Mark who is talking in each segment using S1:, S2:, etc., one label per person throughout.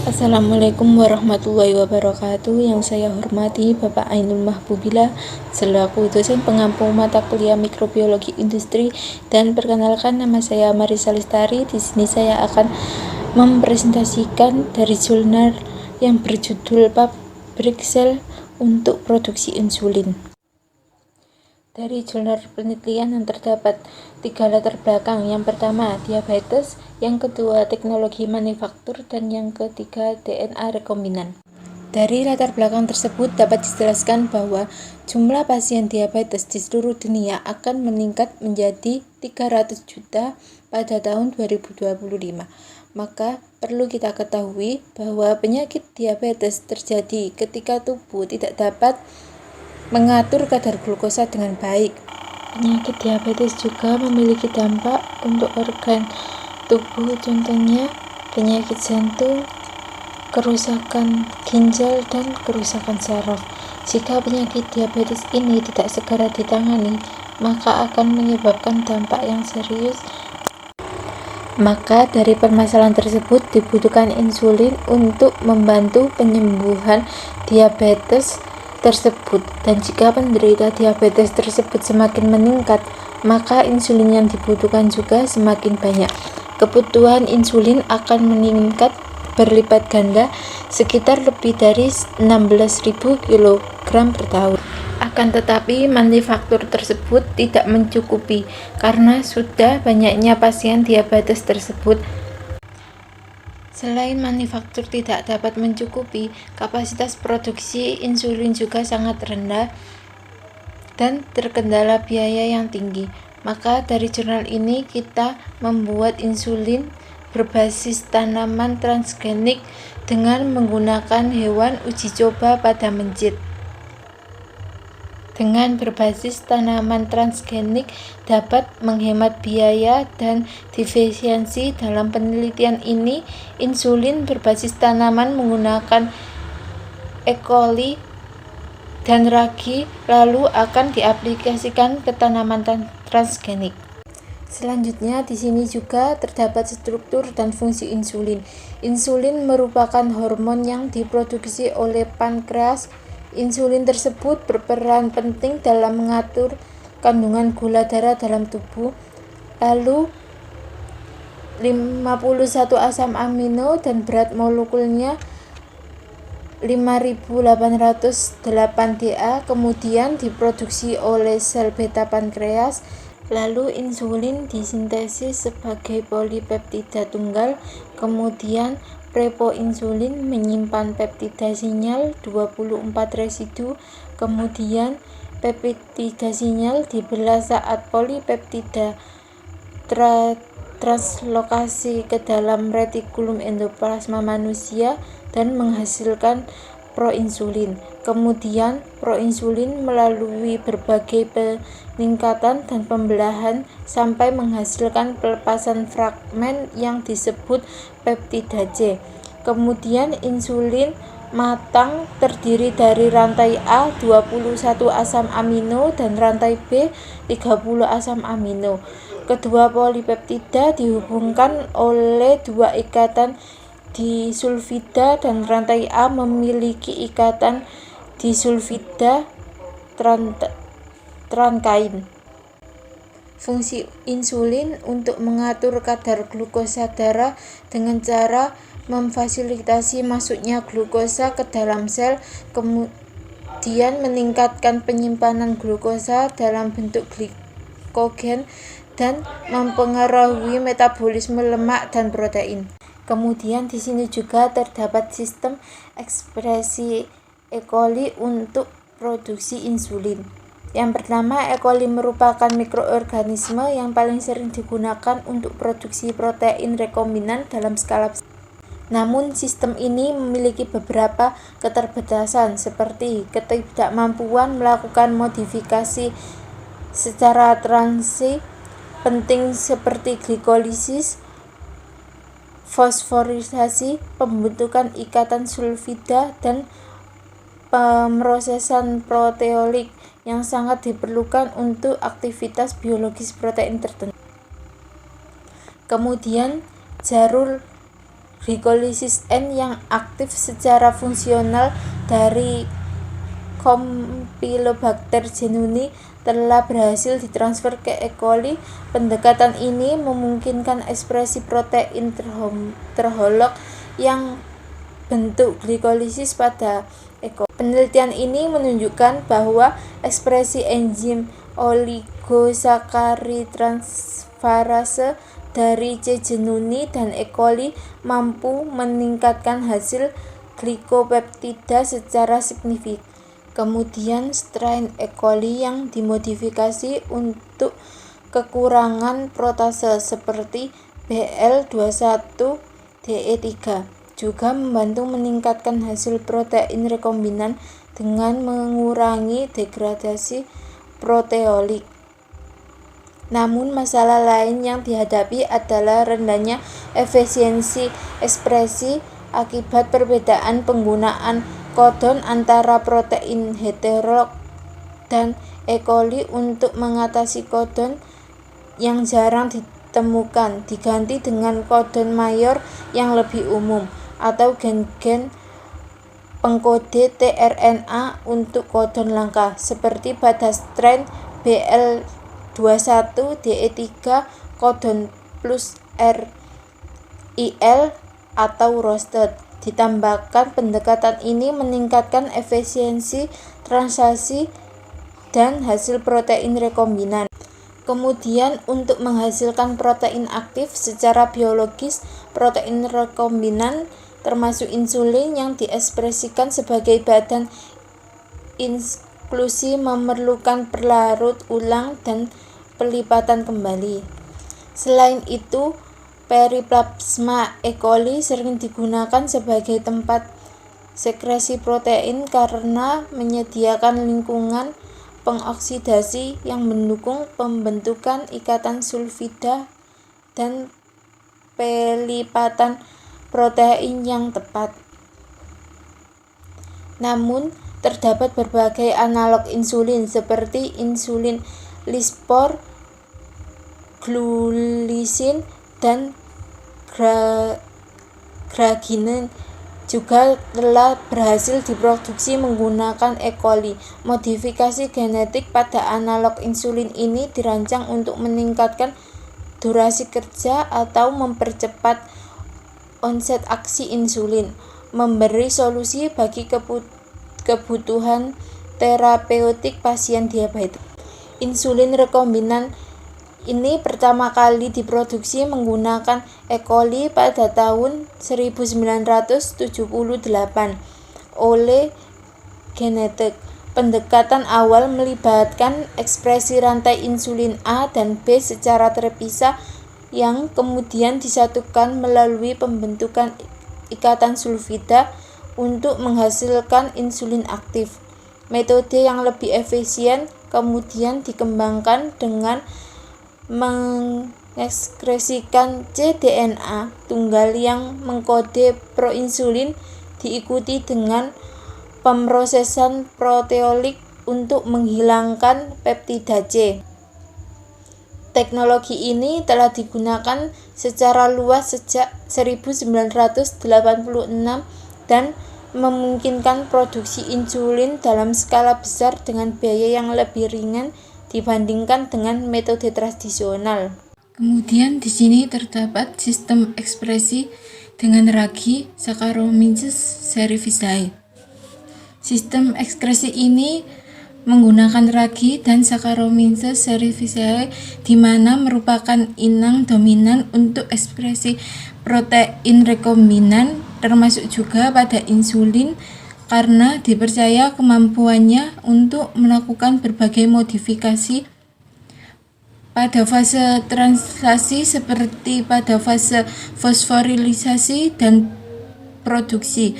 S1: Assalamualaikum warahmatullahi wabarakatuh. Yang saya hormati Bapak Ainul Mahbubillah selaku dosen pengampu mata kuliah mikrobiologi industri, dan perkenalkan, nama saya Marisa Lestari. Di sini saya akan mempresentasikan dari jurnal yang berjudul Pabrik Sel untuk Produksi Insulin. Dari jurnal penelitian yang terdapat 3 latar belakang. Yang pertama, diabetes, yang kedua, teknologi manufaktur, dan yang ketiga, DNA rekombinan. Dari latar belakang tersebut dapat dijelaskan bahwa jumlah pasien diabetes di seluruh dunia akan meningkat menjadi 300 juta pada tahun 2025. Maka perlu kita ketahui bahwa penyakit diabetes terjadi ketika tubuh tidak dapat mengatur kadar glukosa dengan baik. Penyakit diabetes juga memiliki dampak untuk organ tubuh, contohnya penyakit jantung, kerusakan ginjal, dan kerusakan saraf. Jika penyakit diabetes ini tidak segera ditangani, maka akan menyebabkan dampak yang serius. Maka dari permasalahan tersebut dibutuhkan insulin untuk membantu penyembuhan diabetes tersebut. Dan jika penderita diabetes tersebut semakin meningkat, maka insulin yang dibutuhkan juga semakin banyak. Kebutuhan insulin akan meningkat berlipat ganda, sekitar lebih dari 16.000 kg per tahun. Akan tetapi manufaktur tersebut tidak mencukupi karena sudah banyaknya pasien diabetes tersebut. Selain manufaktur tidak dapat mencukupi, kapasitas produksi insulin juga sangat rendah dan terkendala biaya yang tinggi. Maka dari jurnal ini kita membuat insulin berbasis tanaman transgenik dengan menggunakan hewan uji coba pada mencit. Dengan berbasis tanaman transgenik dapat menghemat biaya dan efisiensi. Dalam penelitian ini, insulin berbasis tanaman menggunakan E. coli dan ragi lalu akan diaplikasikan ke tanaman transgenik. Selanjutnya, di sini juga terdapat struktur dan fungsi insulin. Insulin merupakan hormon yang diproduksi oleh pankreas. Insulin tersebut berperan penting dalam mengatur kandungan gula darah dalam tubuh. Lalu 51 asam amino dan berat molekulnya 5808 Da kemudian diproduksi oleh sel beta pankreas. Lalu insulin disintesis sebagai polipeptida tunggal, kemudian prepoinsulin menyimpan peptida sinyal 24 residu, kemudian peptida sinyal dibelah saat polipeptida translokasi ke dalam retikulum endoplasma manusia dan menghasilkan proinsulin. Kemudian proinsulin melalui berbagai peningkatan dan pembelahan sampai menghasilkan pelepasan fragmen yang disebut peptida C. Kemudian insulin matang terdiri dari rantai A 21 asam amino dan rantai B 30 asam amino. Kedua polipeptida dihubungkan oleh 2 ikatan disulfida dan rantai A memiliki ikatan disulfida trankain. Fungsi insulin untuk mengatur kadar glukosa darah dengan cara memfasilitasi masuknya glukosa ke dalam sel, kemudian meningkatkan penyimpanan glukosa dalam bentuk glikogen dan mempengaruhi metabolisme lemak dan protein. Kemudian di sini juga terdapat sistem ekspresi E. coli untuk produksi insulin. Yang pertama, E. coli merupakan mikroorganisme yang paling sering digunakan untuk produksi protein rekombinan dalam skala besar. Namun sistem ini memiliki beberapa keterbatasan seperti ketidakmampuan melakukan modifikasi secara transi penting seperti glikolisis, fosforisasi, pembentukan ikatan sulfida, dan pemrosesan proteolik yang sangat diperlukan untuk aktivitas biologis protein tertentu. Kemudian jalur glikolisis N yang aktif secara fungsional dari Campylobacter jejuni telah berhasil ditransfer ke E. coli. Pendekatan ini memungkinkan ekspresi protein terholog yang bentuk glikolisis pada E. coli. Penelitian ini menunjukkan bahwa ekspresi enzim oligosaccharide transferase dari C. jejuni dan E. coli mampu meningkatkan hasil glikopeptida secara signifikan. Kemudian strain E. coli yang dimodifikasi untuk kekurangan protase seperti BL21DE3 juga membantu meningkatkan hasil protein rekombinan dengan mengurangi degradasi proteolik. Namun masalah lain yang dihadapi adalah rendahnya efisiensi ekspresi akibat perbedaan penggunaan kodon antara protein heterolog dan E. coli. Untuk mengatasi kodon yang jarang ditemukan diganti dengan kodon mayor yang lebih umum atau gen-gen pengkode tRNA untuk kodon langka seperti pada strain BL21DE3 kodon plus RIL atau roasted. Ditambahkan, pendekatan ini meningkatkan efisiensi translasi dan hasil protein rekombinan. Kemudian, untuk menghasilkan protein aktif secara biologis, protein rekombinan termasuk insulin yang diekspresikan sebagai badan inklusi memerlukan perlarut ulang dan pelipatan kembali. Selain itu, periplasma E. coli sering digunakan sebagai tempat sekresi protein karena menyediakan lingkungan pengoksidasi yang mendukung pembentukan ikatan sulfida dan pelipatan protein yang tepat. Namun, terdapat berbagai analog insulin seperti insulin lispor, glulisin, dan graginin juga telah berhasil diproduksi menggunakan E. coli. Modifikasi genetik pada analog insulin ini dirancang untuk meningkatkan durasi kerja atau mempercepat onset aksi insulin, memberi solusi bagi kebutuhan terapeutik pasien diabetes. Insulin rekombinan ini pertama kali diproduksi menggunakan E. coli pada tahun 1978 oleh Genentech. Pendekatan awal melibatkan ekspresi rantai insulin A dan B secara terpisah yang kemudian disatukan melalui pembentukan ikatan sulfida untuk menghasilkan insulin aktif. Metode yang lebih efisien kemudian dikembangkan dengan mengekspresikan cDNA tunggal yang mengkode proinsulin diikuti dengan pemrosesan proteolik untuk menghilangkan peptida C. Teknologi ini telah digunakan secara luas sejak 1986 dan memungkinkan produksi insulin dalam skala besar dengan biaya yang lebih ringan dibandingkan dengan metode tradisional. Kemudian di sini terdapat sistem ekspresi dengan ragi Saccharomyces cerevisiae. Sistem ekspresi ini menggunakan ragi dan Saccharomyces cerevisiae di mana merupakan inang dominan untuk ekspresi protein rekombinan termasuk juga pada insulin karena dipercaya kemampuannya untuk melakukan berbagai modifikasi pada fase translasi seperti pada fase fosforilisasi dan produksi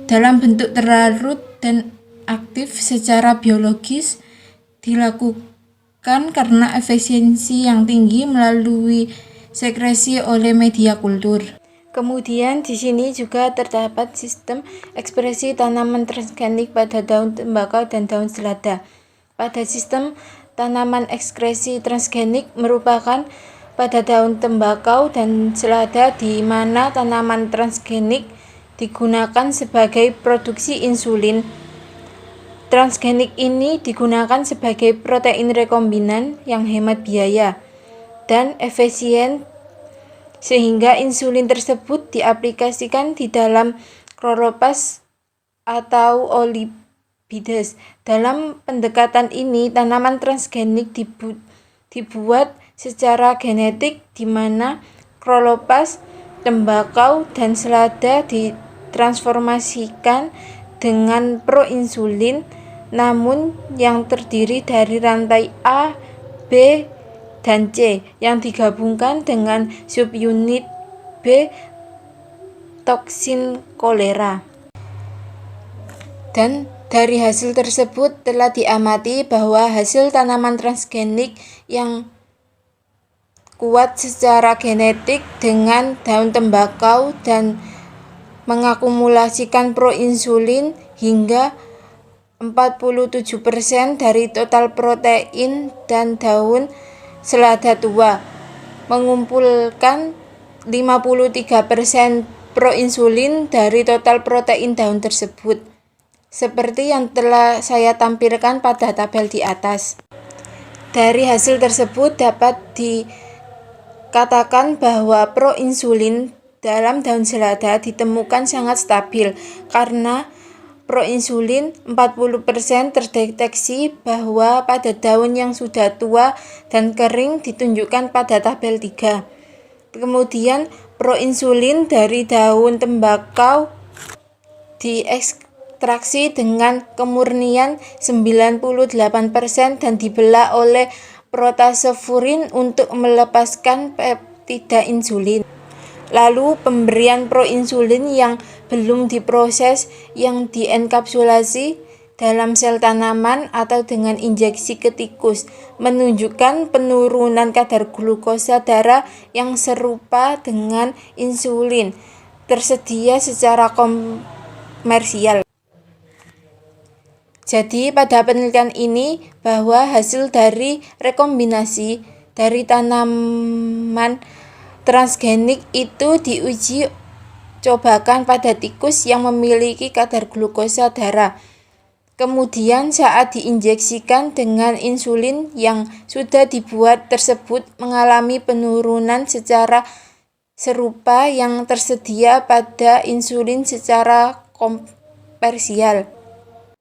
S1: dalam bentuk terlarut dan aktif secara biologis dilakukan karena efisiensi yang tinggi melalui sekresi oleh media kultur. Kemudian di sini juga terdapat sistem ekspresi tanaman transgenik pada daun tembakau dan daun selada. Pada sistem tanaman ekspresi transgenik merupakan pada daun tembakau dan selada di mana tanaman transgenik digunakan sebagai produksi insulin. Transgenik ini digunakan sebagai protein rekombinan yang hemat biaya dan efisien sehingga insulin tersebut diaplikasikan di dalam kloroplast atau olipides. Dalam pendekatan ini, tanaman transgenik dibuat secara genetik di mana kloroplast, tembakau, dan selada ditransformasikan dengan proinsulin, namun yang terdiri dari rantai A, B, dan C yang digabungkan dengan subunit B toksin kolera. Dan dari hasil tersebut telah diamati bahwa hasil tanaman transgenik yang kuat secara genetik dengan daun tembakau dan mengakumulasikan proinsulin hingga 47% dari total protein dan daun selada tua, mengumpulkan 53% proinsulin dari total protein daun tersebut, seperti yang telah saya tampilkan pada tabel di atas. Dari hasil tersebut dapat dikatakan bahwa proinsulin dalam daun selada ditemukan sangat stabil karena proinsulin 40% terdeteksi bahwa pada daun yang sudah tua dan kering ditunjukkan pada tabel 3. Kemudian proinsulin dari daun tembakau diekstraksi dengan kemurnian 98% dan dibelah oleh protozofurin untuk melepaskan peptida insulin. Lalu pemberian proinsulin yang belum diproses yang dienkapsulasi dalam sel tanaman atau dengan injeksi ke tikus menunjukkan penurunan kadar glukosa darah yang serupa dengan insulin tersedia secara komersial. Jadi pada penelitian ini bahwa hasil dari rekombinasi dari tanaman transgenik itu diuji cobakan pada tikus yang memiliki kadar glukosa darah. Kemudian saat diinjeksikan dengan insulin yang sudah dibuat tersebut mengalami penurunan secara serupa yang tersedia pada insulin secara komersial.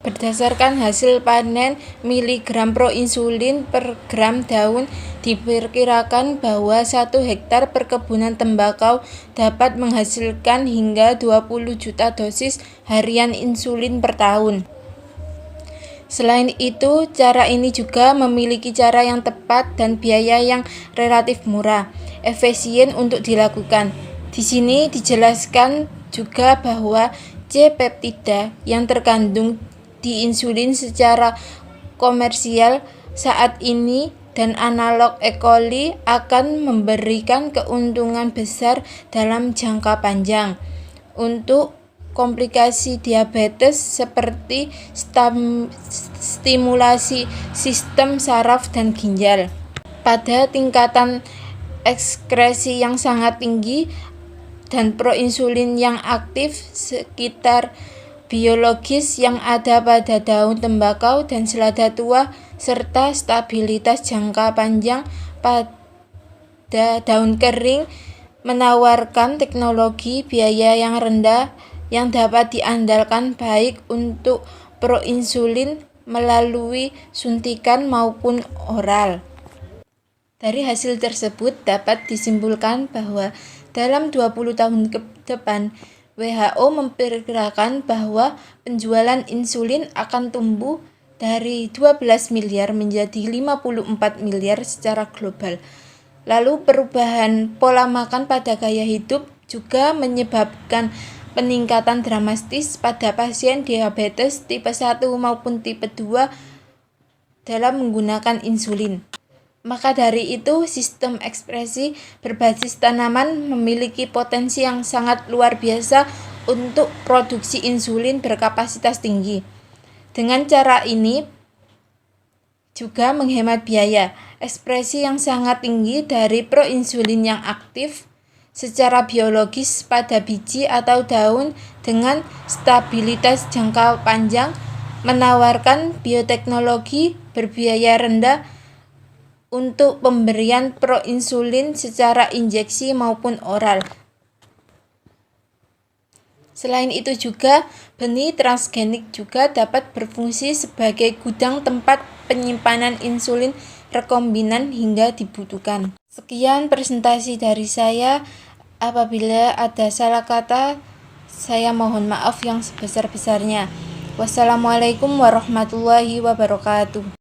S1: Berdasarkan hasil panen miligram proinsulin per gram daun, diperkirakan bahwa 1 hektar perkebunan tembakau dapat menghasilkan hingga 20 juta dosis harian insulin per tahun. Selain itu, cara ini juga memiliki cara yang tepat dan biaya yang relatif murah, efisien untuk dilakukan. Di sini dijelaskan juga bahwa C-peptida yang terkandung di insulin secara komersial saat ini dan analog E. coli akan memberikan keuntungan besar dalam jangka panjang untuk komplikasi diabetes seperti stimulasi sistem saraf dan ginjal. Pada tingkatan ekskresi yang sangat tinggi dan proinsulin yang aktif sekitar biologis yang ada pada daun tembakau dan selada tua, serta stabilitas jangka panjang pada daun kering menawarkan teknologi biaya yang rendah yang dapat diandalkan baik untuk proinsulin melalui suntikan maupun oral. Dari hasil tersebut dapat disimpulkan bahwa dalam 20 tahun ke depan WHO memperkirakan bahwa penjualan insulin akan tumbuh dari 12 miliar menjadi 54 miliar secara global. Lalu perubahan pola makan pada gaya hidup juga menyebabkan peningkatan dramatis pada pasien diabetes tipe 1 maupun tipe 2 dalam menggunakan insulin. Maka dari itu, sistem ekspresi berbasis tanaman memiliki potensi yang sangat luar biasa untuk produksi insulin berkapasitas tinggi. Dengan cara ini, juga menghemat biaya. Ekspresi yang sangat tinggi dari proinsulin yang aktif secara biologis pada biji atau daun dengan stabilitas jangka panjang menawarkan bioteknologi berbiaya rendah untuk pemberian proinsulin secara injeksi maupun oral. Selain itu juga, benih transgenik juga dapat berfungsi sebagai gudang tempat penyimpanan insulin rekombinan hingga dibutuhkan. Sekian presentasi dari saya. Apabila ada salah kata, saya mohon maaf yang sebesar-besarnya. Wassalamualaikum warahmatullahi wabarakatuh.